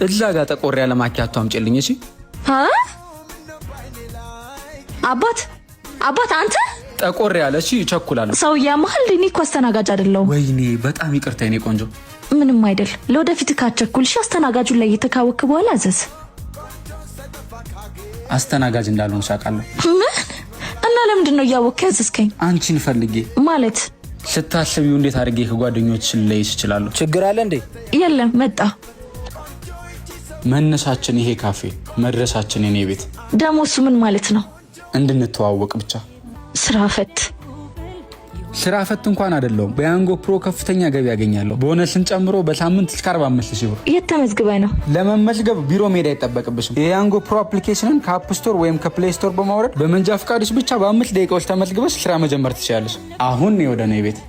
እዛ ጋር ጠቆር ያለ ማኪያቶ አምጪልኝ እሺ። አባት አንተ ጠቆር ያለ እሺ። እቸኩላለሁ። ሰውዬ መሀል እኔ እኮ አስተናጋጅ አይደለሁም። ወይኔ በጣም ይቅርታ የኔ ቆንጆ። ምንም አይደል። ለወደፊት ካቸኩልሽ አስተናጋጁን ላይ የተካወክ በኋላ አዘዝ። አስተናጋጅ እንዳልሆን ሻቃለሁ። ምን እና ለምንድን ነው እያወቅህ ያዘዝከኝ? አንቺን ፈልጌ ማለት ስታስቢው እንዴት አድርጌ ከጓደኞችሽ ልለይሽ እችላለሁ? ችግር አለ እንዴ? የለም መጣ። መነሻችን ይሄ ካፌ፣ መድረሻችን የኔ ቤት። ደሞ እሱ ምን ማለት ነው? እንድንተዋወቅ ብቻ። ስራ ፈት እንኳን አይደለሁም። በያንጎ ፕሮ ከፍተኛ ገቢ ያገኛለሁ። ቦነስን ጨምሮ በሳምንት እስከ 45,000 ብር። የት ተመዝግበህ ነው? ለመመዝገብ ቢሮ መሄድ አይጠበቅብሽም። የያንጎ ፕሮ አፕሊኬሽንን ከአፕ ስቶር ወይም ከፕሌይ ስቶር በማውረድ በመንጃ ፈቃድሽ ብቻ በ5 ደቂቃዎች ተመዝግበሽ ስራ መጀመር ትችላለሽ። አሁን ነው ወደ እኔ ቤት።